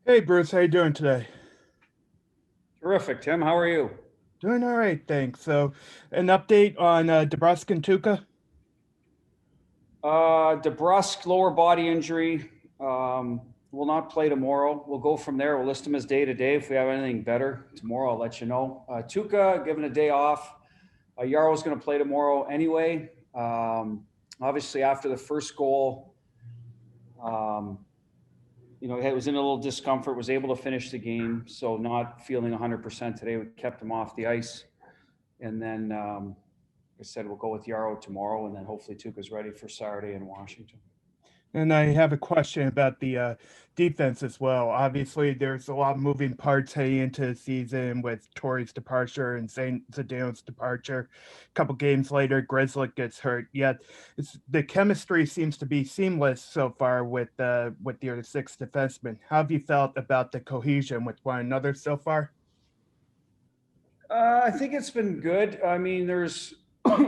Hey Bruce, how you doing today? Terrific, Tim. How are you? Doing all right, thanks. So, an update on DeBrusk and Tuukka? DeBrusk lower body injury. Will not play tomorrow. We'll go from there. We'll list him as day to day. If we have anything better tomorrow, I'll let you know. Tuukka given a day off. Yaro's going to play tomorrow anyway. Obviously, after the first goal, um, it was in a little discomfort. Was able to finish the game, so not feeling 100% today. We kept him off the ice, and then like I said, we'll go with Yaro tomorrow, and then hopefully Tuukka's ready for Saturday in Washington. And I have a question about the defense as well. Obviously, there's a lot of moving parts heading into the season with Torrey's departure and Saint Zdeno's departure. A couple games later, Grzelcyk gets hurt. Yet, the chemistry seems to be seamless so far with your six defensemen. How have you felt about the cohesion with one another so far? I think it's been good. I mean, there's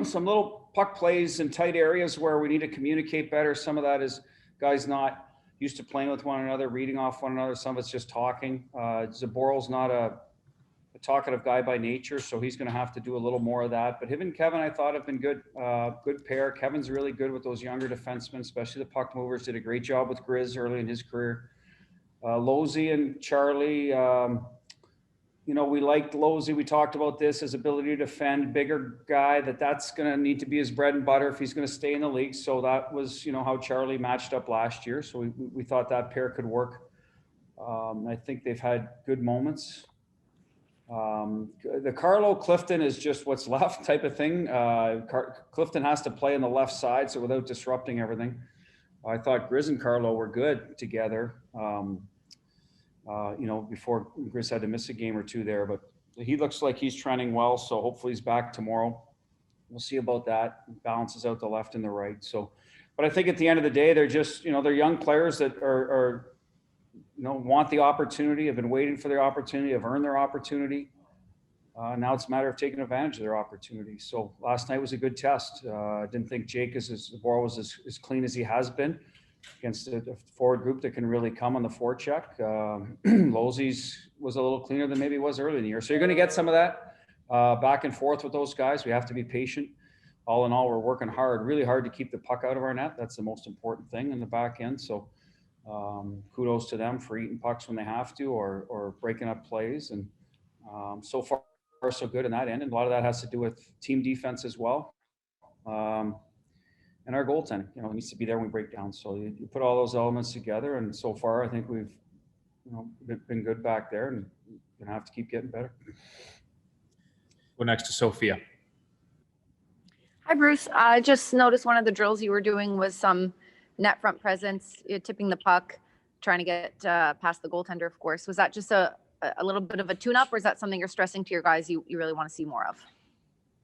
some little puck plays in tight areas where we need to communicate better. Some of that is guys not used to playing with one another, reading off one another. Some of it's just talking. Zaboral's not a talkative guy by nature, so he's going to have to do a little more of that. But him and Kevin, I thought, have been good. Good pair. Kevin's really good with those younger defensemen, especially the puck movers. Did a great job with Grizz early in his career. Losey and Charlie. We liked Losey. We talked about this, his ability to defend, bigger guy, that's going to need to be his bread and butter if he's going to stay in the league. So that was, how Charlie matched up last year. So we thought that pair could work. I think they've had good moments. The Carlo Clifton is just what's left type of thing. Clifton has to play on the left side, so without disrupting everything. I thought Grizz and Carlo were good together. Before Grizz had to miss a game or two there, but he looks like he's trending well. So hopefully he's back tomorrow. We'll see about that. Balances out the left and the right. So, but I think at the end of the day, they're just, they're young players that are want the opportunity, have been waiting for their opportunity, have earned their opportunity. Now it's a matter of taking advantage of their opportunity. So last night was a good test. I didn't think Jake the ball was as clean as he has been against a forward group that can really come on the forecheck. Losey's was a little cleaner than maybe it was early in the year. So you're going to get some of that back and forth with those guys. We have to be patient. All in all, we're working hard, really hard to keep the puck out of our net. That's the most important thing in the back end. So kudos to them for eating pucks when they have to or breaking up plays. And so far, so good in that end. And a lot of that has to do with team defense as well. And our goaltending, it needs to be there when we break down. So you put all those elements together, and so far, I think we've, been good back there, and we're gonna have to keep getting better. Go next to Sophia. Hi, Bruce. I just noticed one of the drills you were doing was some net front presence, tipping the puck, trying to get past the goaltender, of course. Was that just a little bit of a tune-up, or is that something you're stressing to your guys you really want to see more of?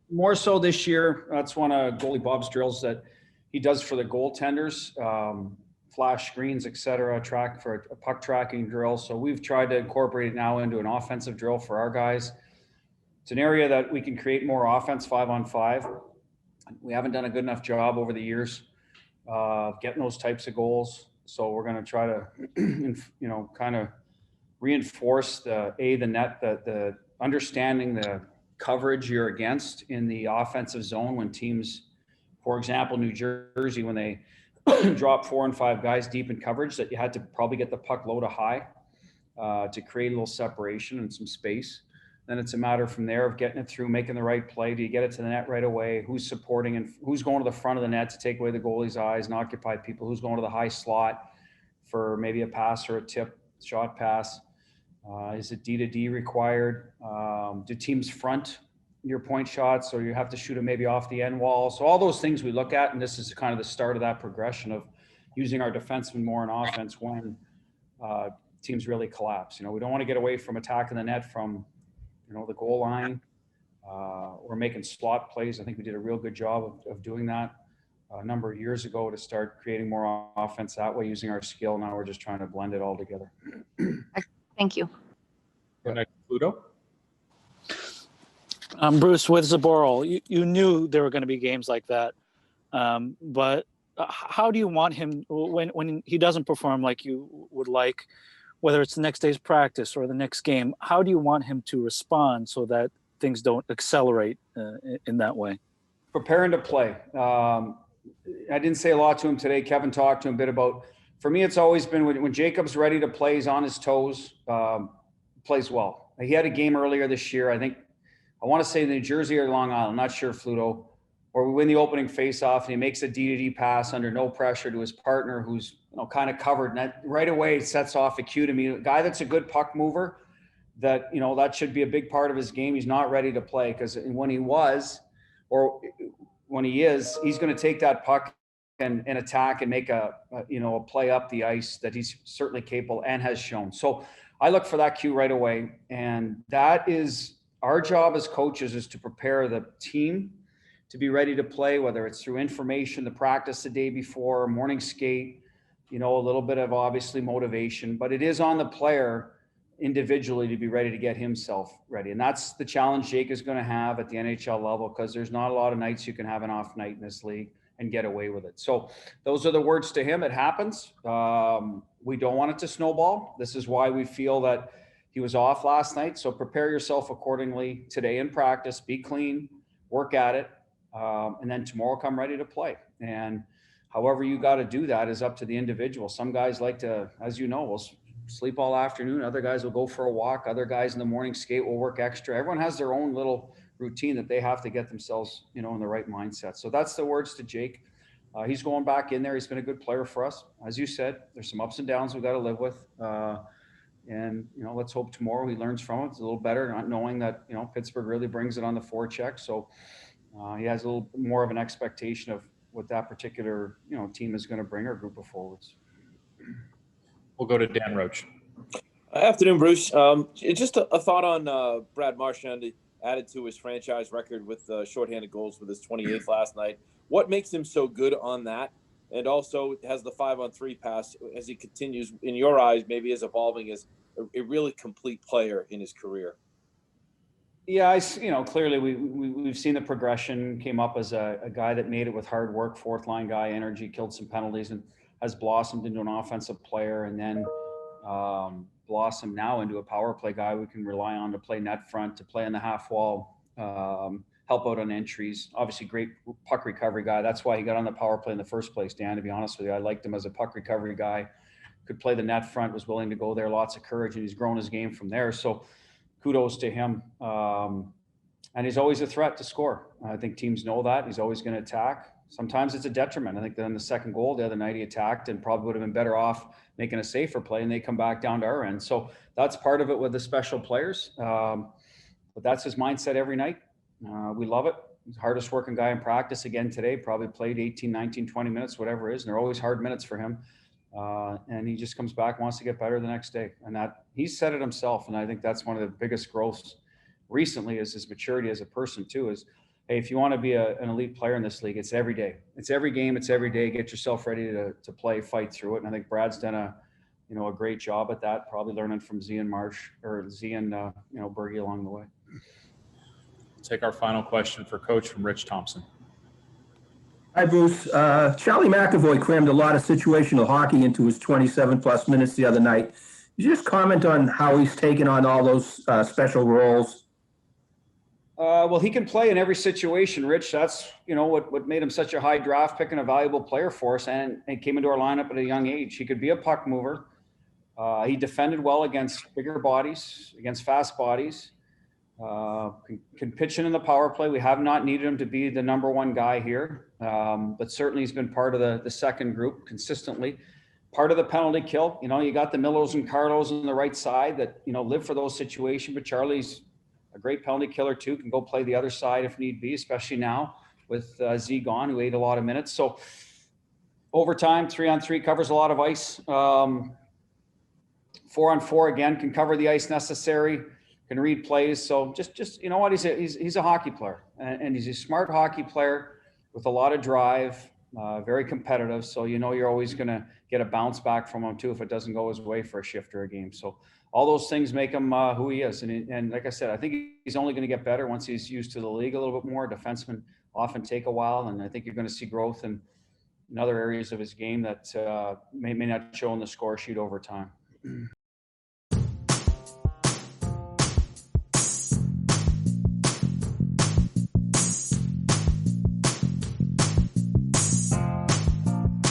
More so this year. That's one of goalie Bob's drills that he does for the goaltenders, flash screens, etc. Track for a puck tracking drill. So we've tried to incorporate it now into an offensive drill for our guys. It's an area that we can create more offense 5-on-5. We haven't done a good enough job over the years getting those types of goals. So we're going to try to, kind of reinforce the net, the understanding the coverage you're against in the offensive zone when teams, for example, New Jersey, when they drop 4 and 5 guys deep in coverage, that you had to probably get the puck low to high to create a little separation and some space. Then it's a matter from there of getting it through, making the right play. Do you get it to the net right away? Who's supporting and who's going to the front of the net to take away the goalie's eyes and occupy people? Who's going to the high slot for maybe a pass or a tip, shot pass? Is it D-to-D required? Do teams front your point shots, or you have to shoot it maybe off the end wall? So all those things we look at, and this is kind of the start of that progression of using our defensemen more in offense when teams really collapse. We don't want to get away from attacking the net from, the goal line. We're making slot plays. I think we did a real good job of doing that a number of years ago to start creating more offense that way using our skill. Now we're just trying to blend it all together. Thank you. Go next to Pluto. Bruce, with Zaboral, you knew there were going to be games like that, but how do you want him when he doesn't perform like you would like? whether it's the next day's practice or the next game, how do you want him to respond so that things don't accelerate in that way? Preparing to play. I didn't say a lot to him today. Kevin talked to him a bit about, for me, it's always been when Jacob's ready to play, he's on his toes, plays well. He had a game earlier this year. I want to say New Jersey or Long Island, I'm not sure, Fluto, where we win the opening faceoff and he makes a D-to-D pass under no pressure to his partner who's kind of covered. And that right away sets off a cue to me. A guy that's a good puck mover, that, that should be a big part of his game. He's not ready to play because when he was, or when he is, he's going to take that puck and attack and make a play up the ice that he's certainly capable and has shown. So I look for that cue right away. And that is our job as coaches, is to prepare the team to be ready to play, whether it's through information, the practice the day before, morning skate, a little bit of obviously motivation, but it is on the player individually to be ready to get himself ready. And that's the challenge Jake is going to have at the NHL level, because there's not a lot of nights you can have an off night in this league and get away with it. So those are the words to him. It happens. We don't want it to snowball. This is why we feel that he was off last night. So prepare yourself accordingly today in practice, be clean, work at it. And then tomorrow come ready to play. And however you got to do that is up to the individual. Some guys like to, as you know, will sleep all afternoon. Other guys will go for a walk. Other guys in the morning skate will work extra. Everyone has their own little routine that they have to get themselves, in the right mindset. So that's the words to Jake. He's going back in there. He's been a good player for us. As you said, there's some ups and downs we've got to live with. And, let's hope tomorrow he learns from it. It's a little better, not knowing that, Pittsburgh really brings it on the forecheck. So he has a little more of an expectation of what that particular, team is going to bring, our group of forwards. We'll go to Dan Roach. Afternoon, Bruce. Just a thought on Brad Marchand, added to his franchise record with shorthanded goals with his 28th last night. What makes him so good on that? And also has the 5-on-3 pass, as he continues, in your eyes, maybe is evolving as a really complete player in his career. Yeah, clearly we've seen the progression. Came up as a guy that made it with hard work, fourth line guy, energy, killed some penalties, and has blossomed into an offensive player, and then blossomed now into a power play guy we can rely on to play net front, to play on the half wall, help out on entries. Obviously, great puck recovery guy. That's why he got on the power play in the first place, Dan, to be honest with you. I liked him as a puck recovery guy. Could play the net front, was willing to go there, lots of courage, and he's grown his game from there. So kudos to him. And he's always a threat to score. I think teams know that. He's always going to attack. Sometimes it's a detriment. I think that in the second goal the other night, he attacked and probably would have been better off making a safer play, and they come back down to our end. So that's part of it with the special players. But that's his mindset every night. We love it. He's the hardest working guy in practice again today, probably played 18, 19, 20 minutes, whatever it is. And they're always hard minutes for him. And he just comes back, wants to get better the next day. And that he's said it himself. And I think that's one of the biggest growths recently, is his maturity as a person too, is, hey, if you want to be an elite player in this league, it's every day. It's every game. It's every day. Get yourself ready to play, fight through it. And I think Brad's done a great job at that, probably learning from Z and Bergie along the way. Take our final question for Coach from Rich Thompson. Hi, Bruce. Charlie McAvoy crammed a lot of situational hockey into his 27-plus minutes the other night. Could you just comment on how he's taken on all those special roles? Well, he can play in every situation, Rich. That's, what made him such a high draft pick and a valuable player for us, and came into our lineup at a young age. He could be a puck mover. He defended well against bigger bodies, against fast bodies. Can pitch in the power play. We have not needed him to be the number one guy here, but certainly he's been part of the second group consistently. Part of the penalty kill. You got the Millos and Carlos on the right side that, live for those situations, but Charlie's a great penalty killer too, can go play the other side if need be, especially now with Z gone, who ate a lot of minutes. So overtime, 3-on-3 covers a lot of ice. 4-on-4 again, can cover the ice necessary, can read plays. So just you know what, he's a hockey player, and he's a smart hockey player with a lot of drive, very competitive. So you're always going to get a bounce back from him too if it doesn't go his way for a shift or a game. So all those things make him who he is. And like I said, I think he's only going to get better once he's used to the league a little bit more. Defensemen often take a while, and I think you're going to see growth in other areas of his game that may not show on the score sheet over time.